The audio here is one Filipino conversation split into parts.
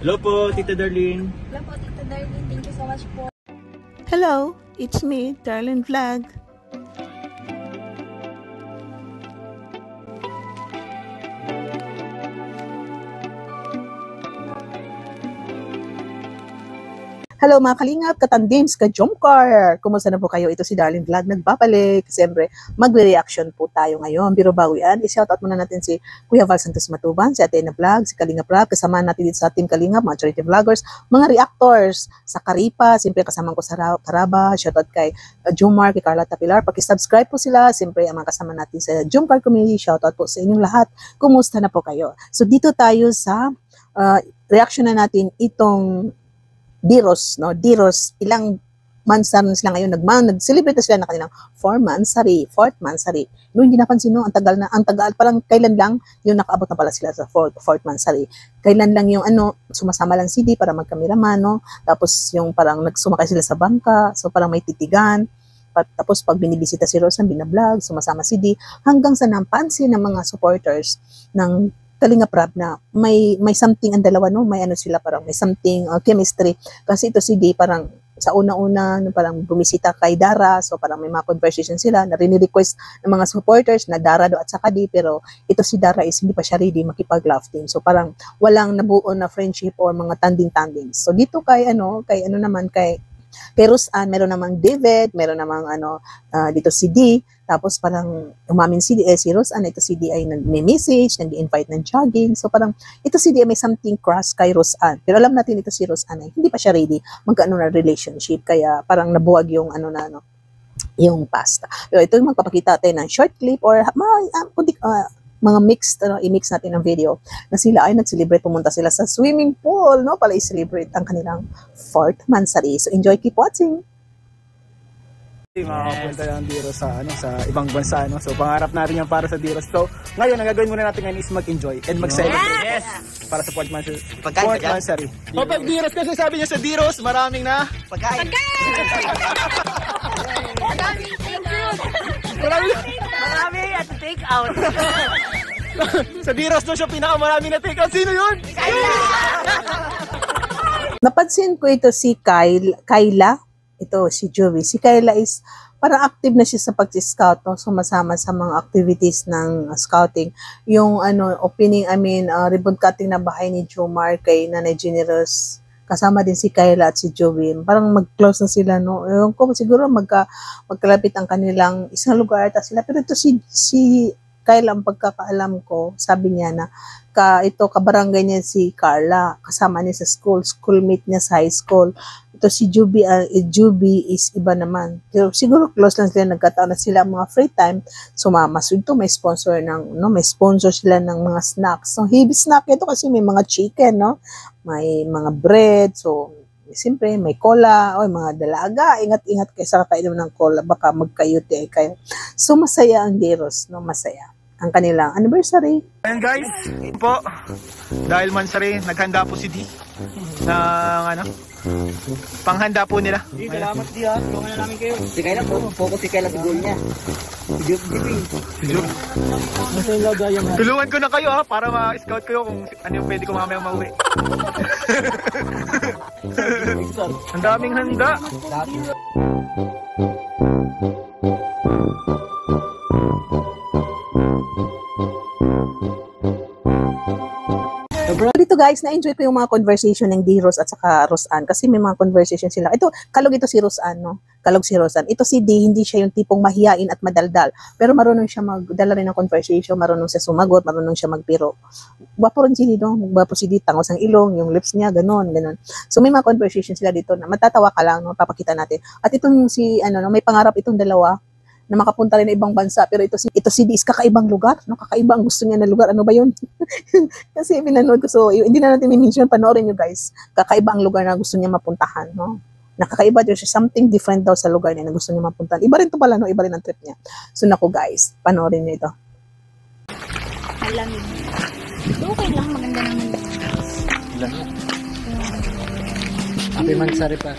Hello po, Tita Darlene. Hello po, Tita Darlene. Thank you so much po. Hello, it's me, Darlene Vlog. Hello mga kalingap, katandims, ka-jomcar! Kumusta na po kayo? Ito si Darlene Vlog, nagbabalik. Siyempre, magre-reaction po tayo ngayon. Pero bago yan, i-shoutout muna natin si Kuya Val Santos Matuban, si Ate Na Vlog, si Kalingap Rap, kasama natin dito sa Team Kalingap, mga charity vloggers, mga reactors sa Karipa, siyempre kasama ko sa Karaba, shoutout kay Jomar, kay Carla Tapilar, paki-subscribe po sila, siyempre ang mga kasama natin sa Jomcar community, shoutout po sa inyong lahat. Kumusta na po kayo? So dito tayo sa reaction na natin itong Diros, no? Diros, ilang months na sila ngayon, nag-celebrate na sila na kanilang 4th monthsary. No, hindi napansin, no? Ang tagal, parang kailan lang yung nakaabot na pala sila sa 4th monthsary. Kailan lang yung sumasama lang CD para magkameraman, no? Tapos yung parang nagsumakay sila sa bangka, so parang may titigan. Tapos pag binibisita si Rosan, binablog, sumasama CD, hanggang sa napansin ng mga supporters ng Kalingap Rap na may something ang dalawa, no? May sila, parang may something chemistry. Kasi ito si D parang sa una-una parang bumisita kay Dara, so parang may mga conversation sila na rini-request ng mga supporters na Dara do at saka D, pero ito si Dara is hindi pa siya ready makipag-love team. So parang walang nabuo na friendship or mga tanding-tanding. So dito kay Rusan, meron namang David, meron namang dito si D, tapos parang umamin si Rusan, ito si D ay nag-message, nag-invite ng jogging, so parang ito si D ay may something crush kay Rusan, pero alam natin ito si Rusan ay hindi pa siya ready magkaano na relationship, kaya parang nabuwag yung yung past. Pero ito yung magpapakita tayo ng short clip or mga mixed, i-mix natin ng video na sila ay nag-celebrate, pumunta sila sa swimming pool, no? Para i-celebrate ang kanilang 4th monthsary. So enjoy, keep watching. Makapunta yung Diros sa ibang bansa, no? So pangarap natin yan para sa Diros. So ngayon, ang gagawin muna natin ngayon is mag-enjoy and mag-celebrate. Yes! Para sa 4th monthsary. Kapag Diros, kasi sabi niya sa Diros, maraming na pagkain! Marami at take out. Sa Diros doon siya pinakamarami na take out. Sino yun? Napansin ko ito si Kayla. Ito si Joey. Si Kayla is parang active na siya sa pag-scout, no? Sumasama sa mga activities ng scouting. Yung ribbon cutting na bahay ni Jomar kay Nanay Generous. Kasama din si Kayla at si Joey. Parang mag-close na sila, no? Yung ko siguro magkalapit ang kanilang isang lugar ata sila. Pero ito si Kayla, ang pagkakaalam ko, sabi niya na kabarangay niya si Carla, kasama niya sa schoolmate niya sa high school. Ito si Juby is iba naman. Pero siguro close lang sila, nagkataon na sila mga free time, sumama. So ito may sponsor sila ng mga snacks. So heavy snack ito kasi may mga chicken, no? May mga bread, so siyempre may cola, mga dalaga, ingat-ingat kayo sa kakainom ng cola, baka magkayute kayo. So masaya ang Diros, no? Masaya ang kanilang anniversary. Ayan guys, po, dahil mansari, naghanda po si D ng panghanda po nila. Salamat D, tulungan na namin kayo. Si Kayla po, focus si Kayla sa goal niya. Si Job. Tulungan ko na kayo para ma-scout kayo kung ano yung pwede ko mamaya mauwi. Ang daming handa. Dito guys, na-enjoy ko yung mga conversation ng Diros at saka Rosan kasi may mga conversation sila. Ito, kalog ito si Rosan, no? Kalog si Rosan. Ito si D, hindi siya yung tipong mahiyain at madaldal. Pero marunong siya magdala rin ng conversation, marunong siya sumagot, marunong siya magpiro. Gwapo rin si D, no? Gwapo si D, tangos ang ilong, yung lips niya, ganon. So may mga conversation sila dito na matatawa ka lang, no? Papakita natin. At itong may pangarap itong dalawa na makapunta rin na ibang bansa, pero ito si Dis, kakaibang lugar, no? Kakaiba ang gusto niya na lugar. Ano ba yun? Kasi pinanood ko, so hindi na natin i-mention, panoorin nyo guys. Kakaiba ang lugar na gusto niya mapuntahan, no? Nakakaiba din siya, something different daw sa lugar niya na gusto niya mapuntahan. Iba rin to pala, no? Iba rin ang trip niya. So naku guys, panoorin nyo ito. Alamig. Okay lang, maganda naman. Happy mansari pa.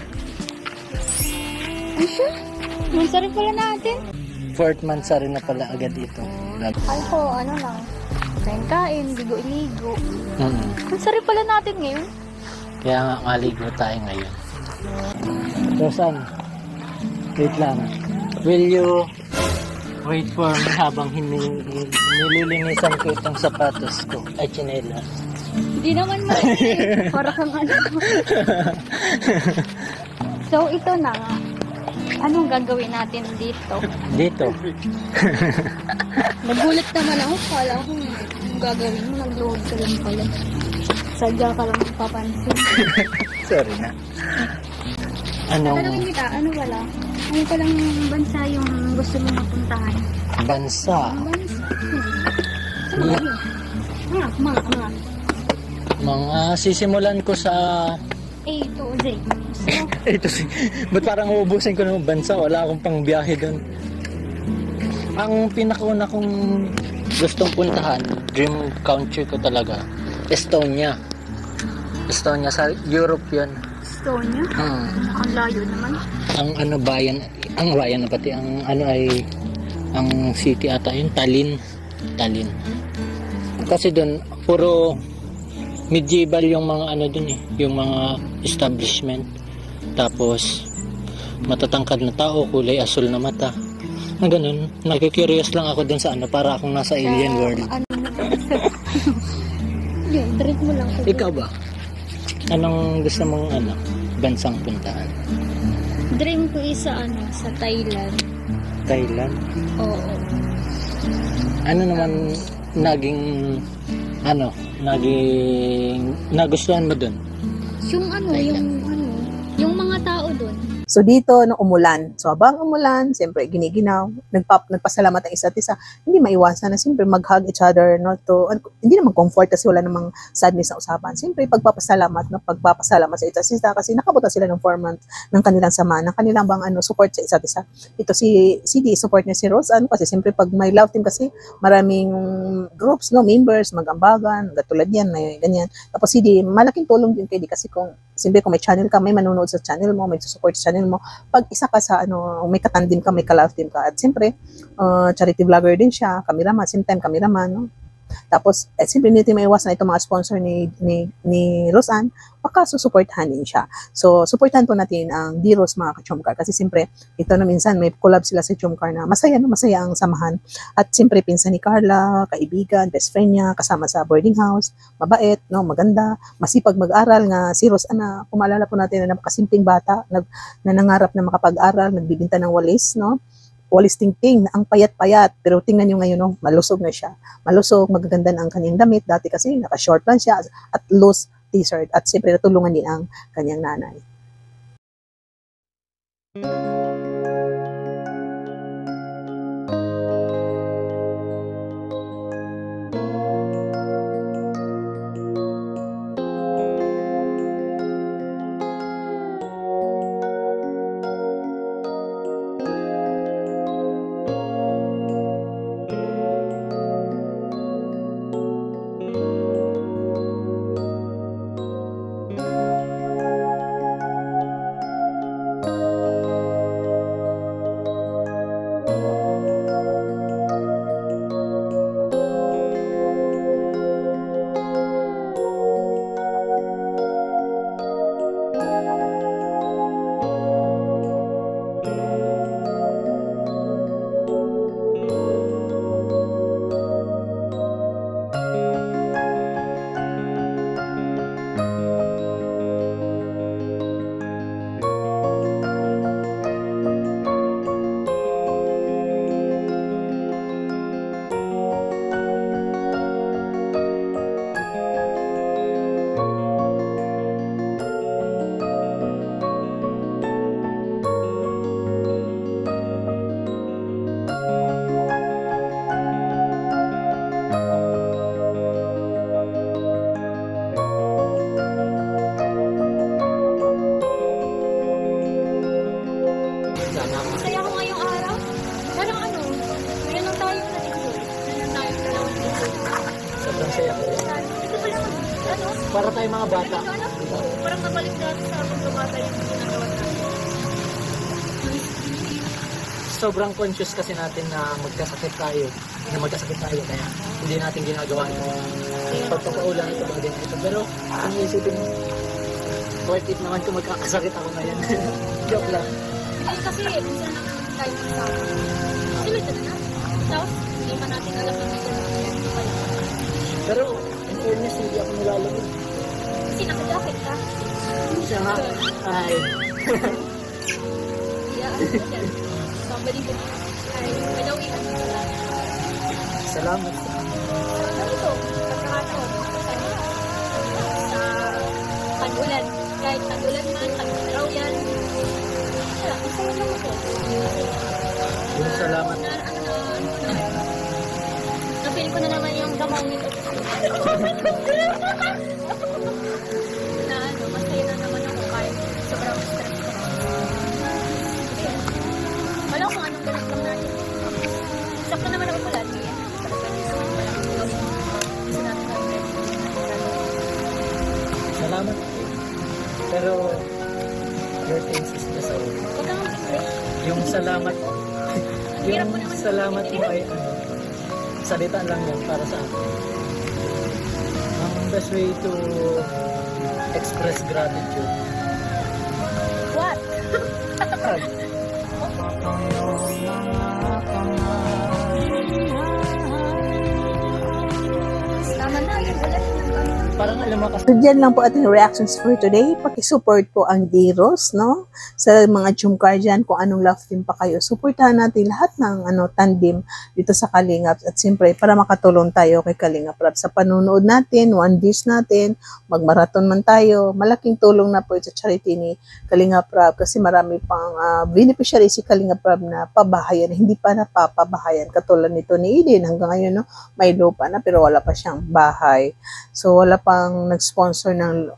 Ay siya? Mansari pala natin. 4th mansari na pala agad ito. Ako, lang. Kain-kain, ligo-ligo. Mansari pala natin ngayon. Kaya nga maligo tayo ngayon. Rosan, wait lang. Will you wait for me habang nililinisan ko itong sapatos ko ay tsinelas? Hindi naman para kang ano. So, ito na nga. Anong gagawin natin dito? Dito. Nagulat naman ako. Kala ko anong gagawin mo. Nag-load ka lang pala. Sadya ka lang papansin. Sorry na. Tanungin kita, ano wala? Ano palang bansa yung gusto mo mapuntahan? Bansa? Saan ba yun? Mga sisimulan ko sa A to Z. ito si, ba't parang uubusin ko ng bansa? Wala akong pang biyahe doon. Ang pinakauna kong gustong puntahan, dream country ko talaga, Estonia. Estonia, sa Europe yun. Estonia? Ang layo naman. Ang bayan na pati, ang ay, ang city ata yun, Tallinn. Kasi doon, puro medieval yung mga dun yung mga establishment. Tapos matatangkad na tao, kulay asul na mata. Na ganun, nakikurious lang ako dun sa para akong nasa alien world. Yun, trip mo lang. Ikaw ba? Anong gusto mong bansang puntahan? Dream ko isa sa Thailand. Thailand? Oo. Ano naman naging nagustuhan mo dun? Yung mga tao dun. So dito, nung umulan. So habang umulan, siyempre giniginaw, nagpasalamat ang isa't isa. Hindi maiwasan na siyempre mag-hug each other, no, hindi naman comfort kasi wala namang sadness na usapan. Siyempre pagpapasalamat sa isa't isa kasi nakabuta sila ng 4 months ng kanilang sama, ng kanilang support sa isa't isa. Ito si CD, support niya si Rose, kasi siyempre pag may love team kasi maraming groups, no, members, mag-ambagan, katulad yan, may ganyan. Tapos CD, malaking tulong din kay di kasi kung may channel ka, may manonood sa channel mo, may support sa channel mo. Pag isa ka sa may katandim ka, may ka-love team ka. At siyempre, charity vlogger din siya, cameraman, same time cameraman, no? Tapos, siyempre, hindi may iwasan itong mga sponsor ni Rosan, baka susuportahan din siya. So, supportahan po natin ang D-Rose mga ka-Chomcar. Kasi siyempre, ito na minsan, may collab sila sa Chomcar na masaya ang samahan. At siyempre, pinsan ni Carla, kaibigan, best friend niya, kasama sa boarding house, mabait, no, maganda, masipag mag-aral nga si Rose, kung maalala po natin na napakasimpleng bata, na nangarap na makapag-aral, nagbibinta ng walis, no? Walis tingting na ang payat-payat, pero tingnan nyo ngayon, no, malusog na siya. Malusog, magaganda na ang kanyang damit. Dati kasi naka-short lang siya at loose t-shirt. At siyempre natulungan din ang kanyang nanay. Masaya ko ngayong araw. Parang meron lang tayong nag-enjoy. Meron tayong dalawang enjoy. Sobrang saya ko. Ito pala Para tayo mga bata. Parang nabalik dati sa pagkabata yung ginagawa natin. Sobrang conscious kasi natin na magkasakit tayo. Kaya hindi natin ginagawa yung pagpapaulan ito bagay na ito. Pero kung isipin mo, worth it naman kung magkakasakit ako ngayon. Joke lang. Ay, kasi minsan lang tayo magsama. Sila ito na. Tapos, hindi pa natin alam na may ganun. Pero, in fairness, hindi ako nilalagod. Kasi nakajakit ka. Siya nga. Ay. Yeah, somebody who ay panawihan mo sa Salamat. ano ito, pagkakataon sa tag-ulan. Kahit tag-ulan man, tag-araw yan. Wala, masaya lang ako. Yung salamat. Na-feel ko na naman yung gamaw nito. Na ano, masaya na naman ako kahit sobrang stress ko. Wala kung anong ganap lang natin. Sakto naman ako pala. Salamat. Pero, your thanks is just all. Huwag kang mag-English. Yung salamat, yung salamat mo ay salita lang yan para sa akin. Ang best way to express gratitude. What? Tama na, yung ulan. Parang alam mo kasi So, dyan lang po ating reactions for today. Pakisupport po ang Diros, no? Sa mga Jumcar dyan, kung anong love team pa kayo. Supportahan natin lahat ng tandem dito sa Kalingap. At siyempre, para makatulong tayo kay Kalingap Rab sa panunood natin, one views natin, magmarathon man tayo. Malaking tulong na po ito sa charity ni Kalingap Rab kasi marami pang beneficiary si Kalingap Rab na pabahayan, hindi pa napapabahayan. Katulad nito ni Eden, hanggang ngayon, no? May lupa na pero wala pa siyang bahay. So, wala pang nag-sponsor ng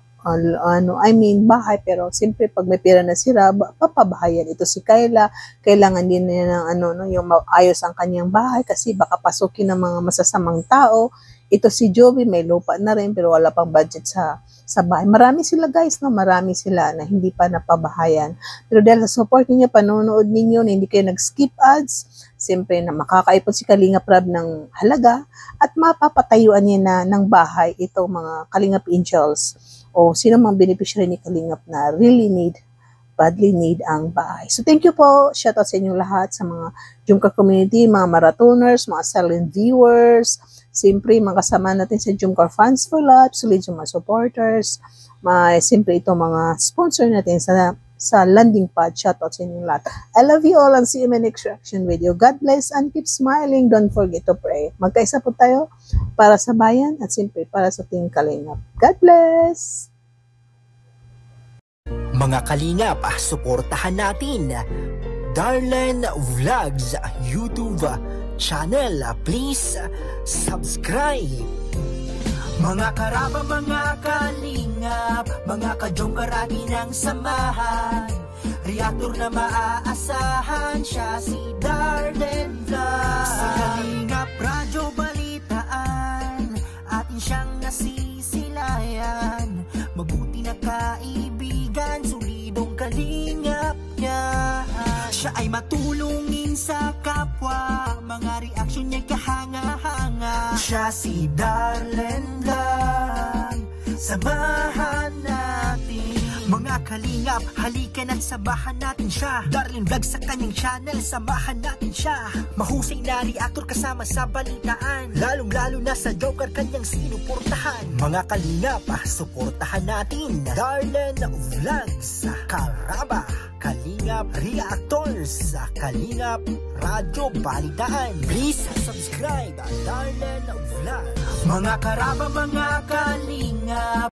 bahay, pero siyempre pag may pera na sila, papabahayan. Ito si Kayla, kailangan din niya ng yung maayos ang kanyang bahay kasi baka pasukin ng mga masasamang tao. Ito si Joby, may lupa na rin pero wala pang budget sa bahay. Marami sila guys, no? Marami sila na hindi pa napabahayan. Pero dahil sa support niyo, panonood ninyo, na hindi kayo nag-skip ads, siyempre na makakaipon si Kalingap Rab ng halaga at mapapatayuan niya na ng bahay itong mga Kalingap Angels o sino mang beneficiary ni Kalingap na really badly need ang bahay. So thank you po. Shoutout sa inyong lahat sa mga Jumcar community, mga marathoners, mga silent viewers, siyempre mga kasama natin sa Jumcar Fans for Life, solid yung mga supporters, siyempre ito mga sponsor natin sa landing pad. Shoutout sa inyong lahat. I love you all and see you in my next reaction video. God bless and keep smiling. Don't forget to pray. Magkaisa po tayo para sa bayan at siyempre para sa Team Kalingap. God bless! Mga Kalingap, suportahan natin Darlen Vlogs YouTube channel. Please subscribe. Mga karaba, mga Kalingap, mga ka-Jumcar atin ang samahan. Reactor na maaasahan, siya si Darlen Vlogs. Sa Kalingap Radyo Balitaan, atin siyang nasisilayan. Mabuti na kaibigan, solidong Kalingap niya. Siya ay matulungin sa kapwa, mga reaksyon niya'y kahanga-hanga. Siya si Darlen lang, samahan natin. Mga Kalingap, halika na't samahan natin siya. Darlen Vlog sa kanyang channel, samahan natin siya. Mahusay na reactor kasama sa balitaan, lalong-lalo na sa Jumcar kanyang sinuportahan. Mga Kalingap, suportahan natin Darlen Vlogs, Karaba, Kalingap Reactors, Kalingap Radyo Balitaan. Please subscribe Darlen Vlogs. Mga karaba, mga Kalingap.